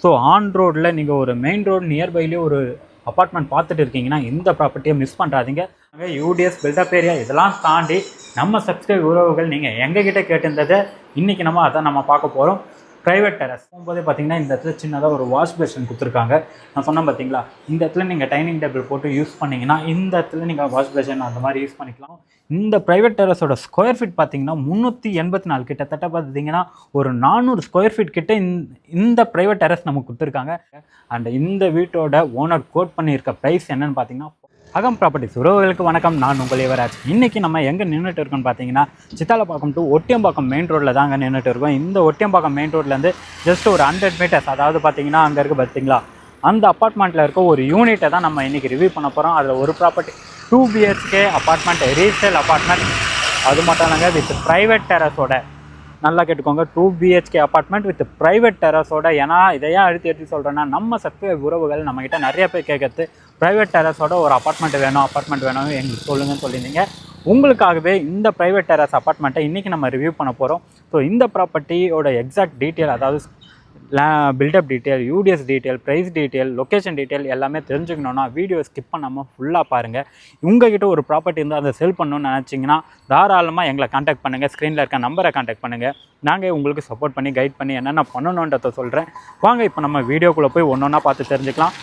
So on ரோடில் நீங்கள் ஒரு மெயின் ரோடு நியர்பைலேயே ஒரு அப்பார்ட்மெண்ட் பார்த்துட்டு இருக்கீங்கன்னா இந்த ப்ராப்பர்ட்டியை மிஸ் பண்ணுறாதீங்க. யூடிஎஸ் பில்டப் ஏரியா இதெல்லாம் தாண்டி நம்ம சப்ஸ்கிரைப் உறவுகள் நீங்கள் எங்ககிட்ட கேட்டிருந்ததை இன்றைக்கி நம்ம பார்க்க போகிறோம். ப்ரைவேட் டெரஸ் போகும்போதே பார்த்தீங்கன்னா இந்த இடத்துல சின்னதாக ஒரு வாஷ் பேஷன் கொடுத்துருக்காங்க. நான் சொன்னேன் பார்த்தீங்களா, இந்த இடத்துல நீங்கள் டைனிங் டேபிள் போட்டு யூஸ் பண்ணிங்கன்னா இந்த இடத்துல நீங்கள் வாஷ் பேஷன் அந்த மாதிரி யூஸ் பண்ணிக்கலாம். இந்த ப்ரைவேட் டெரஸோட ஸ்கொயர் ஃபீட் பார்த்தீங்கன்னா 384, கிட்டத்தட்ட பார்த்தீங்கன்னா ஒரு 400 ஸ்கொயர் ஃபீட் கிட்ட இந்த ப்ரைவேட் டெரஸ் நமக்கு கொடுத்துருக்காங்க. அண்ட் இந்த வீட்டோட ஓனர் கோட் பண்ணியிருக்க ப்ரைஸ் என்னன்னு பார்த்தீங்கன்னா, அகம் ப்ராப்பர்ட்டிஸ் உறவுகளுக்கு வணக்கம். நான் உங்கள் யுவராஜ். இன்றைக்கி நம்ம எங்கே நின்றுட்டு இருக்கோன்னு பார்த்தீங்கன்னா, சித்தாலப்பாக்கம் டு ஒட்டியம்பாக்கம் மெயின் ரோட்டில் தாங்க நின்றுட்டு இருக்கோம். இந்த ஒட்டியம்பாக்கம் மெயின் ரோட்லேருந்து ஜஸ்ட் ஒரு 100 மீட்டர்ஸ், அதாவது பார்த்தீங்கன்னா அங்கே இருக்குது பார்த்தீங்களா, அந்த அப்பார்ட்மெண்ட்டில் இருக்க ஒரு யூனிட்டை தான் நம்ம இன்றைக்கி ரிவ்யூ பண்ண போகிறோம். அதில் ஒரு property 2 BHK apartment, resale apartment. அது மட்டும் இல்லைங்க, வித் ப்ரைவேட் டெரஸோட. நல்லா கேட்டுக்கோங்க, 2 BHK அப்பார்ட்மெண்ட் வித் ப்ரைவேட் டெரஸோட. ஏன்னா இதையே எடுத்து சொல்கிறேன்னா, நம்ம சப்ஸ்கிரைப் உறவுகள் நம்மகிட்ட நிறைய பேர் கேட்கறது ப்ரைவேட் டெரஸோட ஒரு அப்பார்ட்மெண்ட் வேணும் எங்களுக்கு சொல்லுங்கன்னு சொல்லியிருந்தீங்க. உங்களுக்காகவே இந்த ப்ரைவேட் டெரஸ் அப்பார்ட்மெண்ட்டை இன்றைக்கி நம்ம ரிவ்யூ பண்ண போகிறோம். ஸோ இந்த ப்ராப்பர்ட்டியோட எக்ஸாக்ட் டீட்டெயில், அதாவது built up detail, UDS detail, price detail, location detail எல்லாமே தெரிஞ்சுக்கணுன்னா வீடியோ ஸ்கிப் பண்ணாமல் ஃபுல்லாக பாருங்கள். உங்கள்கிட்ட ஒரு ப்ராப்பர்ட்டி இருந்தால் அதை செல் பண்ணணும்னு நினச்சிங்கன்னா தாராளமாக எங்களை காண்டாக்ட் பண்ணுங்கள். ஸ்க்ரீனில் இருக்க நம்பரை காண்டாக்ட் பண்ணுங்கள். நாங்கள் உங்களுக்கு சப்போர்ட் பண்ணி கைட் பண்ணி என்னென்ன பண்ணணுன்றதை சொல்கிறேன். வாங்க இப்போ நம்ம வீடியோக்குள்ளே போய் ஒன்று ஒன்றா பார்த்து தெரிஞ்சுக்கலாம்.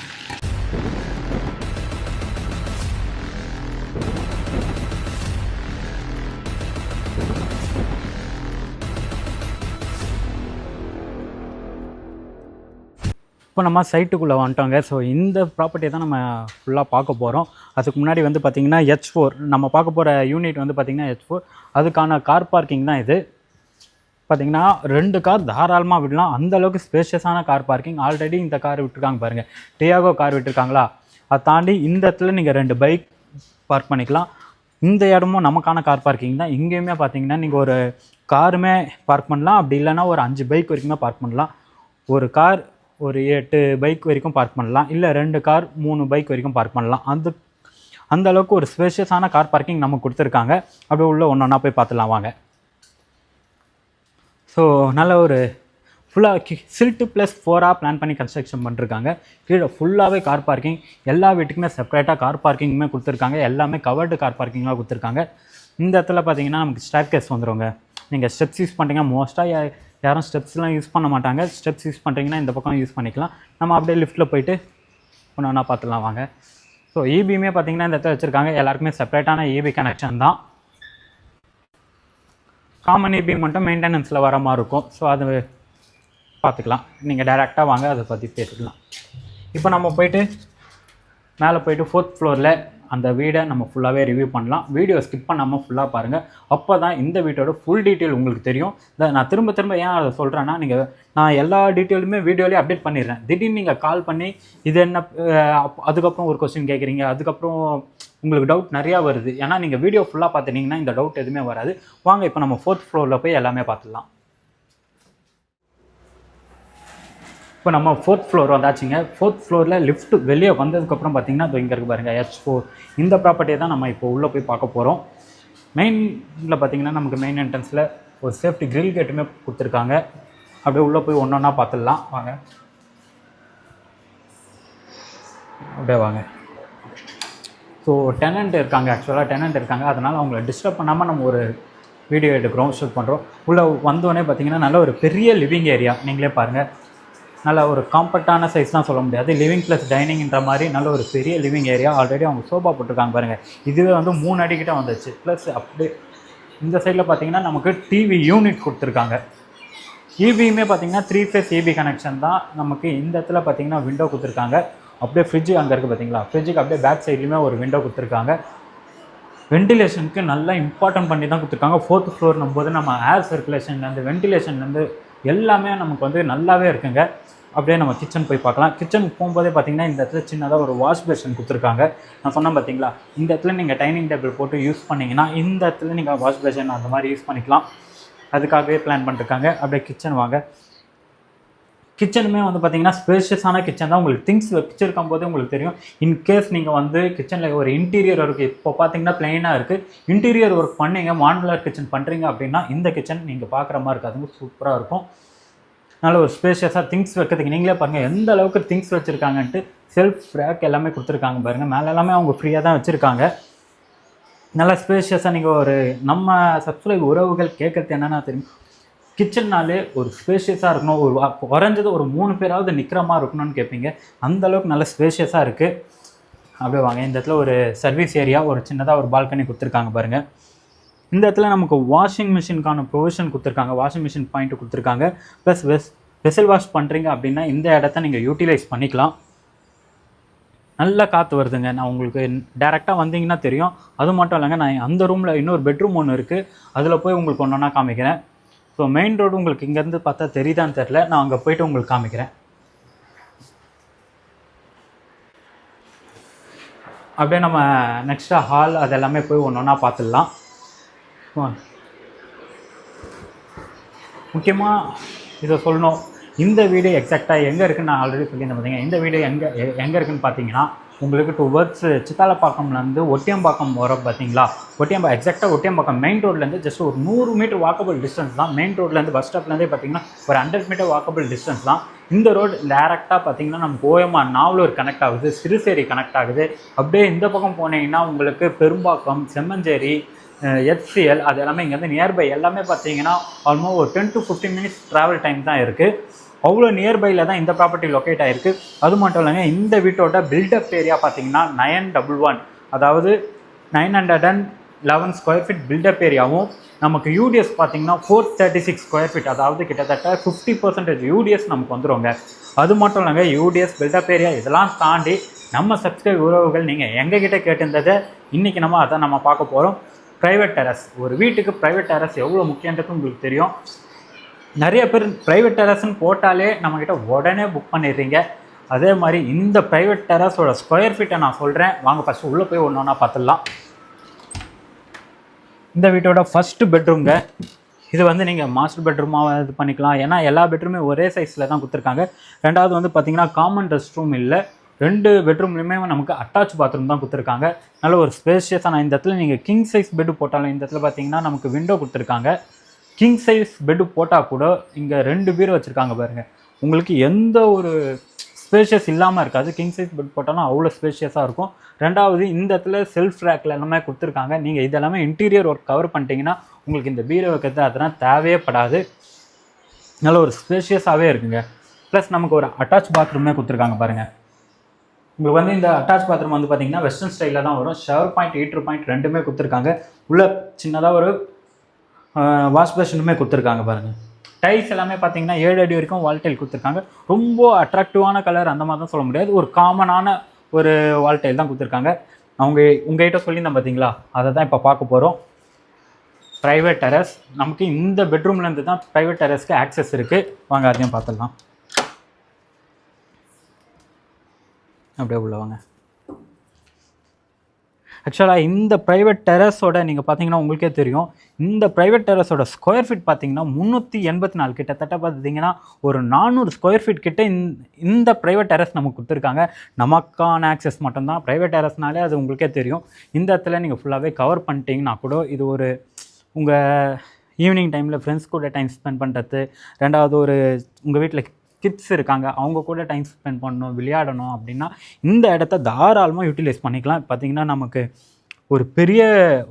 இப்போ நம்ம சைட்டுக்குள்ளே வந்துட்டோங்க. ஸோ இந்த ப்ராப்பர்ட்டியை தான் நம்ம ஃபுல்லாக பார்க்க போகிறோம். அதுக்கு முன்னாடி வந்து பார்த்திங்கன்னா H4 நம்ம பார்க்க போகிற யூனிட் வந்து பார்த்திங்கன்னா H4. அதுக்கான கார் பார்க்கிங் தான் இது. பார்த்திங்கன்னா 2 கார் தாராளமாக விடலாம், அந்தளவுக்கு ஸ்பேஷியஸான கார் பார்க்கிங். ஆல்ரெடி இந்த கார் விட்டுருக்காங்க பாருங்கள், டியாகோ கார் விட்டுருக்காங்களா. அதை தாண்டி இந்த இடத்துல நீங்கள் 2 பைக் பார்க் பண்ணிக்கலாம். இந்த இடமும் நமக்கான கார் பார்க்கிங் தான். இங்கேயுமே பார்த்திங்கன்னா நீங்கள் ஒரு காருமே பார்க் பண்ணலாம், அப்படி இல்லைன்னா ஒரு 5 பைக் வரைக்குமே பார்க் பண்ணலாம். ஒரு கார் ஒரு 8 பைக் வரைக்கும் பார்க் பண்ணலாம், இல்லை 2 கார் 3 பைக் வரைக்கும் பார்க் பண்ணலாம். அந்த அளவுக்கு ஒரு ஸ்பேஷியஸான கார் பார்க்கிங் நமக்கு கொடுத்துருக்காங்க. அப்படியே உள்ள ஒன்றா போய் பார்த்துலாம் வாங்க. ஸோ நல்ல ஒரு ஃபுல்லாக சில்ட்டு ப்ளஸ் 4ஆக பிளான் பண்ணி கன்ஸ்ட்ரக்ஷன் பண்ணிருக்காங்க. கீழே ஃபுல்லாகவே கார் பார்க்கிங், எல்லா வீட்டுக்குமே செப்பரேட்டாக கார் பார்க்கிங்குமே கொடுத்துருக்காங்க. எல்லாமே கவர்டு கார் பார்க்கிங்காக கொடுத்துருக்காங்க. இந்த இடத்துல பார்த்தீங்கன்னா நமக்கு ஸ்டேர் கேஸ் வந்துடுங்க. நீங்கள் ஸ்டெப்ஸ் யூஸ் பண்ணுறீங்க, மோஸ்ட்டாக யாரும் ஸ்டெப்ஸ்லாம் யூஸ் பண்ண மாட்டாங்க. ஸ்டெப்ஸ் யூஸ் பண்ணுறீங்கன்னா இந்த பக்கம் யூஸ் பண்ணிக்கலாம். நம்ம அப்படியே லிஃப்ட்டில் போயிட்டு ஒன்று ஒன்றா பார்த்துலாம் வாங்க. ஸோ இபியுமே பார்த்திங்கன்னா இந்த இடத்துல வச்சுருக்காங்க. எல்லாருக்குமே செப்பரேட்டான இபி கனெக்ஷன் தான். காமன் இபி மட்டும் மெயின்டெனன்ஸில் வர மாதிரி இருக்கும். ஸோ அது பார்த்துக்கலாம். நீங்கள் டைரெக்டாக வாங்க, அதை பற்றி பேசிக்கலாம். இப்போ நம்ம போயிட்டு மேலே போயிட்டு 4th ஃப்ளோரில் அந்த வீடை நம்ம ஃபுல்லாகவே ரிவ்யூ பண்ணலாம். வீடியோ ஸ்கிப் பண்ணாமல் ஃபுல்லாக பாருங்கள். அப்போ தான் இந்த வீட்டோட ஃபுல் டீட்டெயில் உங்களுக்கு தெரியும். நான் திரும்ப ஏன் அதை சொல்கிறேன்னா, நான் எல்லா டீட்டெயிலுமே வீடியோலேயே அப்டேட் பண்ணிடுறேன். திடீர்னு நீங்கள் கால் பண்ணி இது என்ன, அதுக்கப்புறம் ஒரு கொஸ்டின் கேட்குறீங்க, அதுக்கப்புறம் உங்களுக்கு டவுட் நிறையா வருது. ஏன்னா நீங்கள் வீடியோ ஃபுல்லாக பார்த்துட்டிங்கன்னா இந்த டவுட் எதுவுமே வராது. வாங்க இப்போ நம்ம 4th ஃப்ளோரில் போய் எல்லாமே பார்த்துடலாம். இப்போ நம்ம 4th ஃப்ளோர் வந்தாச்சுங்க. 4th ஃப்ளோரில் லிஃப்ட் வெளியே வந்ததுக்கப்புறம் பார்த்திங்கன்னா இங்கே இருக்குது பாருங்கள் H4. இந்த ப்ராப்பர்ட்டியை தான் நம்ம இப்போ உள்ளே போய் பார்க்க போகிறோம். மெயினில் பார்த்திங்கன்னா நமக்கு மெயின் என்ட்ரன்ஸில் ஒரு சேஃப்டி கிரில் கேட்டுமே கொடுத்துருக்காங்க. அப்படியே உள்ளே போய் ஒன்று ஒன்றா பார்த்துடலாம் வாங்க. அப்படியே வாங்க. ஸோ டெனண்ட் இருக்காங்க, ஆக்சுவலாக டெனண்ட் இருக்காங்க. அதனால் அவங்கள டிஸ்டர்ப் பண்ணாமல் நம்ம ஒரு வீடியோ எடுக்கிறோம், ஷூட் பண்ணுறோம். உள்ளே வந்தோடனே பார்த்திங்கன்னா நல்ல ஒரு பெரிய லிவிங் ஏரியா. நீங்களே பாருங்கள், நல்ல ஒரு காம்பேக்டான சைஸ் தான் சொல்ல முடியாது, லிவிங் ப்ளஸ் டைனிங்ன்ற மாதிரி நல்ல ஒரு பெரிய லிவிங் ஏரியா. ஆல்ரெடி அவங்க சோஃபா போட்டிருக்காங்க பாருங்கள். இதுவே வந்து 3 அடிக்கிட்ட வந்துச்சு. ப்ளஸ் அப்படியே இந்த சைடில் பார்த்திங்கன்னா நமக்கு டிவி யூனிட் கொடுத்துருக்காங்க. இபியுமே பார்த்திங்கன்னா 3 ஃபேஸ் இபி கனெக்ஷன் தான். நமக்கு இந்த இடத்துல பார்த்திங்கன்னா விண்டோ கொடுத்துருக்காங்க. அப்படியே ஃப்ரிட்ஜு அங்கே இருக்குது பார்த்திங்களா, ஃப்ரிட்ஜுக்கு அப்படியே பேக் சைட்லேயுமே ஒரு விண்டோ கொடுத்துருக்காங்க. வென்டிலேஷனுக்கு நல்லா இம்பார்ட்டன்ட் பண்ணி தான் கொடுத்துருக்காங்க. 4th ஃப்ளோர்னும் போது நம்ம ஏர் சர்க்குலேஷன்லேருந்து வென்டிலேஷன்லேருந்து எல்லாமே நமக்கு வந்து நல்லாவே இருக்குங்க. அப்படியே நம்ம கிச்சன் போய் பார்க்கலாம். கிச்சனுக்கு போகும்போதே பார்த்திங்கன்னா இந்த இடத்துல சின்னதாக ஒரு வாஷ் பேஷன் கொடுத்துருக்காங்க. நான் சொன்னேன் பார்த்திங்களா, இந்த இடத்துல நீங்கள் டைனிங் டேபிள் போட்டு யூஸ் பண்ணிங்கன்னா இந்த இடத்துல நீங்கள் வாஷ் பேஷன் அந்த மாதிரி யூஸ் பண்ணிக்கலாம். அதுக்காகவே பிளான் பண்ணிருக்காங்க. அப்படியே கிச்சன் வாங்க. கிச்சனுமே வந்து பார்த்திங்கன்னா ஸ்பேஷியஸான கிச்சன் தான். உங்களுக்கு திங்ஸ் வச்சுருக்கும் போது உங்களுக்கு தெரியும். இன்கேஸ் நீங்கள் வந்து கிச்சனில் ஒரு இன்டீரியர் ஒர்க் இப்போ பார்த்திங்கன்னா ப்ளைனாக இருக்குது, இன்டீரியர் ஒர்க் பண்ணிங்க மாடுலர் கிச்சன் பண்ணுறீங்க அப்படின்னா இந்த கிச்சன் நீங்கள் பார்க்குற மாதிரி இருக்காதுங்க, சூப்பராக இருக்கும். நல்ல ஒரு ஸ்பேஷியஸாக திங்ஸ் வைக்கிறதுக்கு நீங்களே பாருங்கள் எந்த அளவுக்கு திங்ஸ் வச்சுருக்காங்கன்ட்டு. செல்ஃப் ரேக் எல்லாமே கொடுத்துருக்காங்க பாருங்கள். மேலே எல்லாமே அவங்க ஃப்ரீயாக தான் வச்சுருக்காங்க. நல்லா ஸ்பேஷியஸாக நீங்கள் ஒரு நம்ம சப்ஸ்கிரைப் உறவுகள் கேட்குறது என்னென்னா தெரியும், கிச்சன்னாலே ஒரு ஸ்பேஷியஸாக இருக்கணும், ஒரு குறைஞ்சது ஒரு 3 பேராவது நிற்கிற மாதிரி இருக்கணும்னு கேட்பீங்க. அந்தளவுக்கு நல்ல ஸ்பேஷியஸாக இருக்குது. அப்படியே வாங்க. இந்த இடத்துல ஒரு சர்வீஸ் ஏரியா, ஒரு சின்னதாக ஒரு பால்கனி கொடுத்துருக்காங்க பாருங்கள். இந்த இடத்துல நமக்கு வாஷிங் மிஷினுக்கான ப்ரொவிஷன் கொடுத்துருக்காங்க, வாஷிங் மிஷின் பாயிண்ட் கொடுத்துருக்காங்க. ப்ளஸ் வெசல் வாஷ் பண்ணுறீங்க அப்படின்னா இந்த இடத்த நீங்கள் யூட்டிலைஸ் பண்ணிக்கலாம். நல்லா காற்று வருதுங்க. நான் உங்களுக்கு டேரெக்டாக வந்தீங்கன்னா தெரியும். அது மட்டும் இல்லைங்க, நான் அந்த ரூமில் இன்னொரு பெட்ரூம் ஒன்று இருக்குது, அதில் போய் உங்களுக்கு ஒன்று ஒன்றா காமிக்கிறேன். ஸோ மெயின் ரோடு உங்களுக்கு இங்கேருந்து பார்த்தா தெரியுதான்னு தெரில, நான் அங்கே போய்ட்டு உங்களுக்கு காமிக்கிறேன். அப்படியே நம்ம நெக்ஸ்ட்டாக ஹால் அது எல்லாமே போய் ஒன்று ஒன்றா பார்த்துடலாம். முக்கியமாக இதை சொல்லணும், இந்த வீடு எக்ஸாக்டாக எங்கே இருக்குன்னு நான் ஆல்ரெடி சொல்லியிருந்தேன் பார்த்தீங்க. இந்த வீடு எங்கே இருக்குதுன்னு பார்த்தீங்கன்னா உங்களுக்கு டுவர்ட்ஸ் சித்தாலப்பாக்கம்லேருந்து ஒட்டியம்பாக்கம் வரும் பார்த்தீங்களா. எக்ஸாக்டாக ஒட்டியம்பாக்கம் மெயின் ரோட்லேருந்து ஜஸ்ட் ஒரு 100 மீட்டர் வாக்கபிள் டிஸ்டன்ஸ் தான். மெயின் ரோட்லேருந்து பஸ் ஸ்டாப்லேருந்தே பார்த்தீங்கன்னா ஒரு 100 மீட்டர் வாக்கபிள் டிஸ்டன்ஸ் தான். இந்த ரோடு டேரெக்டாக பார்த்தீங்கன்னா நம்ம கோயம்பேடு நாவலூர் கனெக்ட் ஆகுது, சிறுசேரி கனெக்ட் ஆகுது. அப்படியே இந்த பக்கம் போனீங்கன்னா உங்களுக்கு பெரும்பாக்கம், செம்மஞ்சேரி, HCL அது எல்லாமே இங்கேருந்து நியர்பை எல்லாமே பார்த்தீங்கன்னா ஆல்மோஸ்ட் ஒரு 10 to 15 மினிட்ஸ் ட்ராவல் டைம் தான் இருக்குது. அவ்வளோ நியர்பையில் தான் இந்த ப்ராப்பர்ட்டி லொக்கேட் ஆகிருக்கு. அது மட்டும் இல்லைங்க, இந்த வீட்டோட பில்டப் ஏரியா பார்த்தீங்கன்னா 911, அதாவது 911 ஸ்கொயர் ஃபீட் பில்டப் ஏரியாவும், நமக்கு யூடிஎஸ் பார்த்தீங்கன்னா 436 ஸ்கொயர் ஃபீட், அதாவது கிட்டத்தட்ட 50% யூடிஎஸ் நமக்கு வந்துடுங்க. அது மட்டும் இல்லைங்க, யூடிஎஸ் பில்டப் ஏரியா இதெல்லாம் தாண்டி நம்ம சப்ஸ்கிரைப் உறவுகள் நீங்கள் எங்ககிட்ட கேட்டிருந்ததை இன்றைக்கி நம்ம பார்க்க போகிறோம். Private terrace. ஒரு வீட்டுக்கு ப்ரைவேட் டெரஸ் எவ்வளோ முக்கியன்றது உங்களுக்கு தெரியும். நிறைய பேர் ப்ரைவேட் டெரஸ்ன்னு போட்டாலே நம்மக்கிட்ட உடனே புக் பண்ணிடுறீங்க. அதே மாதிரி இந்த ப்ரைவேட் டெரஸோட ஸ்கொயர் ஃபீட்டை நான் சொல்கிறேன், வாங்க ஃபஸ்ட்டு உள்ளே போய் ஒன்று ஒன்றா பார்த்துடலாம். இந்த வீட்டோட ஃபஸ்ட்டு பெட்ரூம்ங்க. இது வந்து நீங்கள் மாஸ்டர் பெட்ரூமாக இது பண்ணிக்கலாம், ஏன்னா எல்லா பெட்ரூமே ஒரே சைஸில் தான் கொடுத்துருக்காங்க. ரெண்டாவது வந்து பார்த்திங்கன்னா காமன் ரெஸ்ட் ரூம் இல்லை, 2 பெட்ரூம்லையுமே நமக்கு அட்டாச் பாத்ரூம் தான் கொடுத்துருக்காங்க. நல்ல ஒரு ஸ்பேஷியஸான. இந்த இடத்துல நீங்கள் கிங் சைஸ் பெட்டு போட்டாலும் இந்த இடத்துல பார்த்தீங்கன்னா நமக்கு விண்டோ கொடுத்துருக்காங்க. கிங் சைஸ் பெட்டு போட்டால் கூட இங்கே 2 பேர் வச்சுருக்காங்க பாருங்கள். உங்களுக்கு எந்த ஒரு ஸ்பேஷியஸ் இல்லாமல் இருக்காது. கிங் சைஸ் பெட் போட்டாலும் அவ்வளோ ஸ்பேஷியஸாக இருக்கும். ரெண்டாவது இந்த இடத்துல செல்ஃப் ரேக்கில் எல்லாமே கொடுத்துருக்காங்க. நீங்கள் இதெல்லாமே இன்டீரியர் ஒர்க் கவர் பண்ணிட்டீங்கன்னா உங்களுக்கு இந்த பீரோ வைக்கிறது அதெல்லாம் தேவையே படாது. நல்ல ஒரு ஸ்பேஷியஸாகவே இருக்குங்க. ப்ளஸ் நமக்கு ஒரு அட்டாச் பாத்ரூமே கொடுத்துருக்காங்க பாருங்கள். உங்களுக்கு வந்து இந்த அட்டாச் பாத்ரூம் வந்து பார்த்தீங்கன்னா வெஸ்டர்ன் ஸ்டைலில் தான் வரும். ஷவர் பாயிண்ட், ஹீட்ரு பாயிண்ட் 2மே கொடுத்துருக்காங்க. உள்ள சின்னதாக ஒரு வாஷ் பேஷனுமே கொடுத்துருக்காங்க பாருங்கள். டைல்ஸ் எல்லாமே பார்த்தீங்கன்னா 7 அடி வரைக்கும் வால் டைல் கொடுத்துருக்காங்க. ரொம்ப அட்ராக்டிவான கலர் அந்த மாதிரி தான் சொல்ல முடியாது, ஒரு காமனான ஒரு வால் டைல் தான் கொடுத்துருக்காங்க. உங்கள்கிட்ட சொல்லியிருந்தேன் பார்த்தீங்களா, அதை தான் இப்போ பார்க்க போகிறோம். Private terrace. நமக்கு இந்த பெட்ரூம்லேருந்து தான் ப்ரைவேட் டெரஸ்க்கு ஆக்சஸ் இருக்குது. வாங்க அதையும் பார்த்துடலாம். அப்படியே உள்ள வாங்க. ஆக்சுவலாக இந்த ப்ரைவேட் டெரஸோட நீங்கள் பார்த்தீங்கன்னா உங்களுக்கே தெரியும், இந்த ப்ரைவேட் டெரஸோட ஸ்கொயர் ஃபீட் பார்த்தீங்கன்னா 384, கிட்டத்தட்ட பார்த்தீங்கன்னா ஒரு 400 ஸ்கொயர் ஃபீட் கிட்ட இந்த ப்ரைவேட் டெரஸ் நமக்கு கொடுத்துருக்காங்க. நமக்கான ஆக்சஸ் மட்டும்தான். ப்ரைவேட் டெரஸ்னாலே அது உங்களுக்கே தெரியும். இந்த இடத்துல நீங்கள் ஃபுல்லாகவே கவர் பண்ணிட்டீங்கன்னா கூட இது ஒரு உங்கள் ஈவினிங் டைமில் ஃப்ரெண்ட்ஸ் கூட டைம் ஸ்பெண்ட் பண்ணுறது, ரெண்டாவது ஒரு உங்கள் வீட்டில் கிட்ஸ் இருக்காங்க அவங்க கூட டைம் ஸ்பெண்ட் பண்ணணும், விளையாடணும் அப்படின்னா இந்த இடத்த தாராளமாக யூட்டிலைஸ் பண்ணிக்கலாம். பார்த்திங்கன்னா நமக்கு ஒரு பெரிய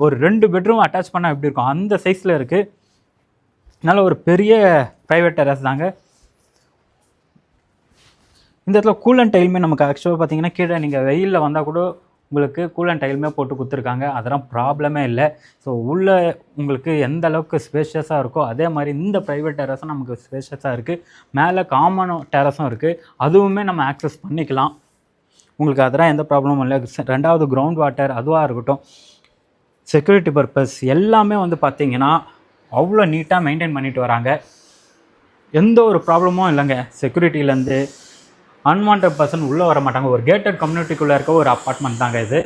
ஒரு 2 பெட்ரூம் அட்டாச் பண்ணால் எப்படி இருக்கும் அந்த சைஸில் இருக்குது. நல்ல ஒரு பெரிய ப்ரைவேட் டெரஸ் தாங்க. இந்த இடத்துல கூலன் டைலுமே நமக்கு ஆக்சுவலாக பார்த்திங்கன்னா கீழே நீங்கள் வெயிலில் வந்தால் கூட உங்களுக்கு கூலன் டைலுமே போட்டு கொடுத்துருக்காங்க. அதெல்லாம் ப்ராப்ளமே இல்லை. ஸோ உள்ளே உங்களுக்கு எந்த அளவுக்கு ஸ்பேஷியஸாக இருக்கோ அதே மாதிரி இந்த ப்ரைவேட் டெரஸும் நமக்கு ஸ்பேஷியஸாக இருக்குது. மேலே காமன் டெரஸும் இருக்குது, அதுவுமே நம்ம ஆக்சஸ் பண்ணிக்கலாம். உங்களுக்கு அதெல்லாம் எந்த ப்ராப்ளமும் இல்லை. ரெண்டாவது கிரவுண்ட் வாட்டர் அதுவாக இருக்கட்டும், செக்யூரிட்டி பர்பஸ் எல்லாமே வந்து பார்த்திங்கன்னா அவ்வளோ நீட்டாக மெயின்டைன் பண்ணிட்டு வராங்க. எந்த ஒரு ப்ராப்ளமும் இல்லைங்க. செக்யூரிட்டிலேருந்து அன்வான்ட் பர்சன் உள்ளே வர மாட்டாங்க. ஒரு கேட்டட் கம்யூனிட்டிக்குள்ளே இருக்க ஒரு அப்பார்ட்மெண்ட் தாங்க இது.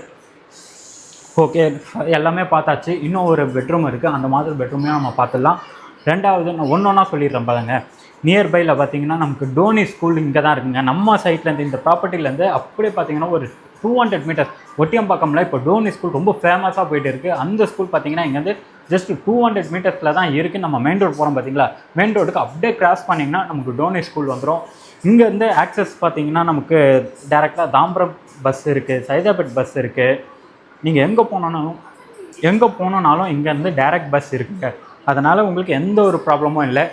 ஓகே, எல்லாமே பார்த்தாச்சு. இன்னும் ஒரு பெட்ரூம் இருக்குது, அந்த மாதிரி பெட்ரூமையும் நம்ம பார்த்துடலாம். ரெண்டாவது நான் ஒன்றா சொல்லிடுறேன் பாருங்க. நியர்பையில் பார்த்தீங்கன்னா நமக்கு டோனி ஸ்கூல் இங்கே தான் இருக்குங்க. நம்ம சைட்லேருந்து இந்த ப்ராப்பர்ட்டிலேருந்து அப்படியே பார்த்தீங்கன்னா ஒரு 200 மீட்டர்ஸ் ஒட்டியம்பாக்கம்ல இப்போ டோனி ஸ்கூல் ரொம்ப ஃபேமஸாக போயிட்டு இருக்குது. அந்த ஸ்கூல் பார்த்தீங்கன்னா இங்கேருந்து ஜஸ்ட் 200 மீட்டர்ஸில் தான் இருக்குது. நம்ம மெயின் ரோடு போகிறோம் பார்த்தீங்களா, மெயின் ரோடுக்கு அப்படியே கிராஸ் பண்ணிங்கன்னா நமக்கு டோனி ஸ்கூல் வந்துடும். இங்கேருந்து ஆக்சஸ் பார்த்தீங்கன்னா நமக்கு டேரெக்டாக தாம்பரம் பஸ் இருக்குது, சைதாப்பேட் பஸ் இருக்குது. நீங்கள் எங்கே போனோன்னாலும் இங்கேருந்து டேரெக்ட் பஸ் இருக்குங்க. அதனால் உங்களுக்கு எந்த ஒரு ப்ராப்ளமும் இல்லை.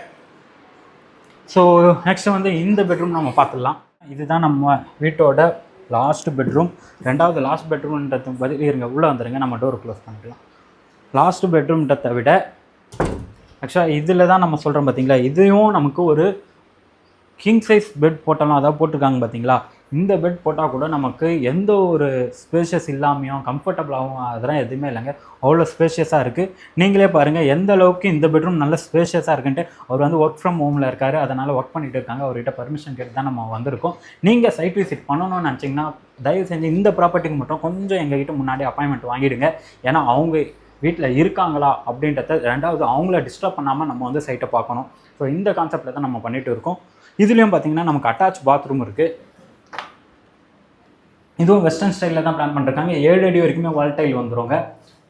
ஸோ நெக்ஸ்ட்டு வந்து இந்த பெட்ரூம் நம்ம பார்த்துடலாம். இதுதான் நம்ம வீட்டோட லாஸ்ட் பெட்ரூம். ரெண்டாவது லாஸ்ட் பெட்ரூம்ன்றது பதில் இருங்க, உள்ளே வந்துடுங்க, நம்ம டோர் க்ளோஸ் பண்ணிக்கலாம். லாஸ்ட் பெட்ரூம்ன்றதை விட ஆக்சுவலாக இதில் தான் நம்ம சொல்கிறோம் பார்த்தீங்களா, இதுவும் நமக்கு ஒரு கிங் சைஸ் பெட் போட்டாலும் அதாவது போட்டிருக்காங்க பார்த்தீங்களா. இந்த பெட் போட்டால் கூட நமக்கு எந்த ஒரு ஸ்பேஷியஸ் இல்லாமையும் கம்ஃபர்டபுளாகவும் அதெல்லாம் எதுவுமே இல்லைங்க. அவ்வளோ ஸ்பேஷியஸாக இருக்குது. நீங்களே பாருங்கள் எந்த அளவுக்கு இந்த பெட்ரூம் நல்ல ஸ்பேஷியஸாக இருக்குன்ட்டு. அவர் வந்து ஒர்க் ஃப்ரம் ஹோமில் இருக்கார், அதனால் ஒர்க் பண்ணிகிட்டு இருக்காங்க. அவர்கிட்ட பர்மிஷன் கேட்டு தான் நம்ம வந்திருக்கோம். நீங்கள் சைட் விசிட் பண்ணணும்னு நினச்சிங்கன்னா தயவு செஞ்சு இந்த ப்ராப்பர்ட்டிக்கு மட்டும் கொஞ்சம் எங்ககிட்ட முன்னாடி அப்பாயின்மெண்ட் வாங்கிடுங்க. ஏன்னா அவங்க வீட்டில் இருக்காங்களா அப்படின்றத, ரெண்டாவது அவங்கள டிஸ்டர்ப் பண்ணாமல் நம்ம வந்து சைட்டை பார்க்கணும். ஸோ இந்த கான்செப்டில் தான் நம்ம பண்ணிகிட்டு இருக்கோம். இதுலேயும் பார்த்திங்கன்னா நமக்கு அட்டாச் பாத்ரூம் இருக்குது. இதுவும் வெஸ்டர்ன் ஸ்டைலில் தான் பிளான் பண்ணிருக்காங்க. 7 அடி வரைக்குமே வால் டைல் வந்துடுங்க.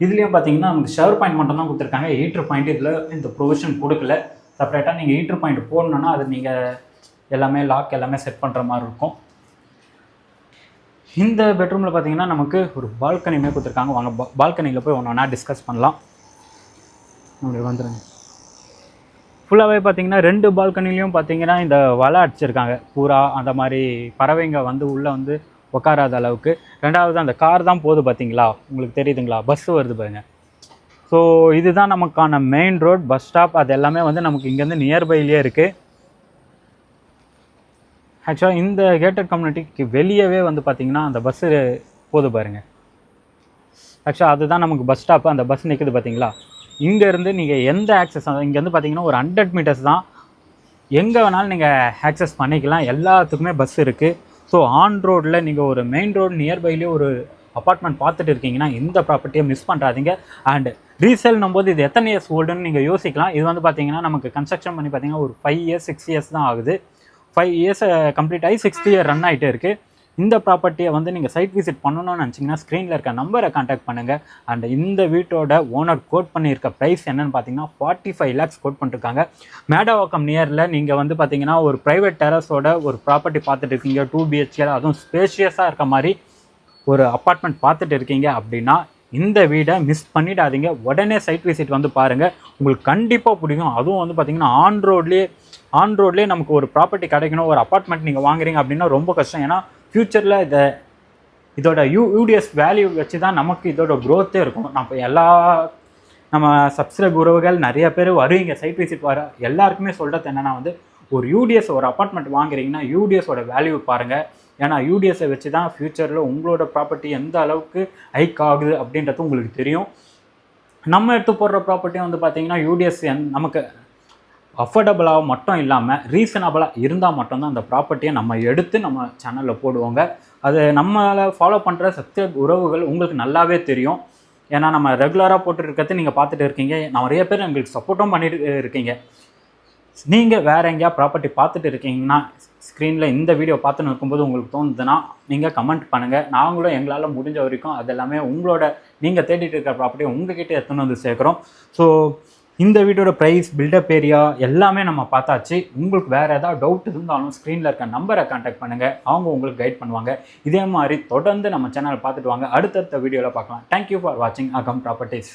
இதுலேயும் பார்த்தீங்கன்னா நமக்கு ஷவர் பாயிண்ட் மட்டும் தான் கொடுத்துருக்காங்க. ஹீட்ரு பாயிண்ட் இதில் இந்த ப்ரொவிஷன் கொடுக்கல. செப்பரேட்டாக நீங்கள் ஹீட்ரு பாயிண்ட் போடணுன்னா அது நீங்கள் எல்லாமே லாக் எல்லாமே செட் பண்ணுற மாதிரி இருக்கும். இந்த பெட்ரூமில் பார்த்தீங்கன்னா நமக்கு ஒரு பால்கனியுமே கொடுத்துருக்காங்க. வாங்க பால்கனியில் போய் ஒன்று ஒன்றா டிஸ்கஸ் பண்ணலாம். அப்படி வந்துடுங்க. ஃபுல்லாகவே பார்த்தீங்கன்னா 2 பால்கனிலையும் பார்த்தீங்கன்னா இந்த வலை அடிச்சிருக்காங்க. பூரா அந்த மாதிரி பறவைங்க வந்து உள்ளே வந்து உட்காராத அளவுக்கு. ரெண்டாவது அந்த கார் தான் போகுது பார்த்தீங்களா, உங்களுக்கு தெரியுதுங்களா, பஸ் வருது பாருங்க. ஸோ இதுதான் நமக்கான மெயின் ரோட், பஸ் ஸ்டாப். அது எல்லாமே வந்து நமக்கு இங்கேருந்து நியர்பைலேயே இருக்குது. ஆக்சுவலாக இந்த கேட்டட் கம்யூனிட்டிக்கு வெளியவே வந்து பார்த்திங்கன்னா அந்த பஸ்ஸு போகுது பாருங்கள். ஆக்சுவலாக அதுதான் நமக்கு பஸ் ஸ்டாப்பு. அந்த பஸ் நிற்குது பார்த்தீங்களா. இங்கேருந்து நீங்கள் எந்த ஆக்சஸ், இங்கேருந்து பார்த்தீங்கன்னா ஒரு 100 மீட்டர்ஸ் தான், எங்கே வேணாலும் நீங்கள் ஆக்சஸ் பண்ணிக்கலாம். எல்லாத்துக்குமே பஸ் இருக்குது. ஸோ ஆன் ரோடில் நீங்கள் ஒரு மெயின் ரோடு நியர்பைலேயே ஒரு அப்பார்ட்மெண்ட் பார்த்துட்டு இருக்கீங்கன்னா இந்த ப்ராப்பர்ட்டியை மிஸ் பண்ணுறாதீங்க. அண்ட் ரீசேல்னும் போது இது எத்தனை இயர்ஸ் ஓல்டுன்னு நீங்கள் யோசிக்கலாம். இது வந்து பார்த்தீங்கன்னா நமக்கு கன்ஸ்ட்ரக்ஷன் பண்ணி பார்த்தீங்கன்னா ஒரு 5 இயர்ஸ் 6 இயர்ஸ் தான் ஆகுது. 5 இயர்ஸ் கம்ப்ளீட் ஆகி 6th இயர் ரன் ஆகிட்டே இருக்குது. இந்த ப்ராப்பர்ட்டியை வந்து நீங்கள் சைட் விசிட் பண்ணணும்னு நினச்சிங்கன்னா ஸ்க்ரீனில் இருக்க நம்பரை கான்டாக்ட் பண்ணுங்கள். அண்ட் இந்த வீட்டோட ஓனர் கோட் பண்ணியிருக்க ப்ரைஸ் என்னென்னு பார்த்தீங்கன்னா 45 lakhs கோட் பண்ணிருக்காங்க. மேடவாக்கம் நியரில் நீங்கள் வந்து பார்த்தீங்கன்னா ஒரு ப்ரைவேட் டெரஸோட ஒரு ப்ராப்பர்ட்டி பார்த்துட்டு இருக்கீங்க, 2 BHK, அதுவும் ஸ்பேஷியஸாக இருக்க மாதிரி ஒரு அப்பார்ட்மெண்ட் பார்த்துட்டு இருக்கீங்க அப்படின்னா இந்த வீடை மிஸ் பண்ணிடாதீங்க. உடனே சைட் விசிட் வந்து பாருங்கள், உங்களுக்கு கண்டிப்பாக பிடிக்கும். அதுவும் வந்து பார்த்தீங்கன்னா ஆன் ரோட்லேயே நமக்கு ஒரு ப்ராப்பர்ட்டி கிடைக்கணும், ஒரு அப்பார்ட்மெண்ட் நீங்கள் வாங்குறீங்க அப்படின்னா ரொம்ப கஷ்டம். ஏன்னா ஃப்யூச்சரில் இதோட யூடிஎஸ் வேல்யூ வச்சு தான் நமக்கு இதோட க்ரோத்தே இருக்கும். நம்ம சப்ஸ்கிரைப் உறவுகள் நிறைய பேர் வருவீங்க, சைட் விசிட் வர எல்லாருக்குமே சொல்கிறது என்னென்னா வந்து ஒரு யூடிஎஸ் ஒரு அப்பார்ட்மெண்ட் வாங்குறீங்கன்னா யூடிஎஸோட வேல்யூ பாருங்கள். ஏன்னா யூடிஎஸை வச்சு தான் ஃப்யூச்சரில் உங்களோட ப்ராப்பர்ட்டி எந்த அளவுக்கு ஹைக் ஆகுது அப்படின்றது உங்களுக்கு தெரியும். நம்ம எடுத்து போடுற ப்ராப்பர்ட்டியும் வந்து பார்த்திங்கன்னா யூடிஎஸ் நமக்கு அஃபோர்டபுளாக மட்டும் இல்லாமல் ரீசனபிளாக இருந்தால் மட்டும்தான் அந்த ப்ராப்பர்ட்டியை நம்ம எடுத்து நம்ம சேனலில் போடுவோங்க. அது நம்மளை ஃபாலோ பண்ணுற சப்ஸ்கிரைப் உறவுகள் உங்களுக்கு நல்லாவே தெரியும். ஏன்னா நம்ம ரெகுலராக போட்டுருக்கிறது நீங்கள் பார்த்துட்டு இருக்கீங்க, நிறைய பேர் எங்களுக்கு சப்போர்ட்டும் பண்ணிட்டு இருக்கீங்க. நீங்கள் வேறு எங்கேயா ப்ராப்பர்ட்டி பார்த்துட்டு இருக்கீங்கன்னா ஸ்க்ரீனில் இந்த வீடியோ பார்த்துன்னு இருக்கும்போது உங்களுக்கு தோணுதுன்னா நீங்கள் கமெண்ட் பண்ணுங்கள். நாங்களும் எங்களால் முடிஞ்ச வரைக்கும் அது எல்லாமே உங்களோட நீங்கள் தேடிட்டு இருக்கிற ப்ராப்பர்ட்டியை உங்கள்கிட்ட எடுத்துன்னு வந்து சேர்க்குறோம். ஸோ இந்த வீடியோட ப்ரைஸ், பில்டப் ஏரியா எல்லாமே நம்ம பார்த்தாச்சு. உங்களுக்கு வேறு ஏதாவது டவுட் இருந்தாலும் ஸ்க்ரீனில் இருக்க நம்பரை கான்டாக்ட் பண்ணுங்கள், அவங்க உங்களுக்கு கைட் பண்ணுவாங்க. இதே மாதிரி தொடர்ந்து நம்ம சேனலை பார்த்துட்டு வாங்க. அடுத்தடுத்த வீடியோவில் பார்க்கலாம். தேங்க்யூ ஃபார் வாட்சிங் அகம் ப்ராப்பர்ட்டிஸ்.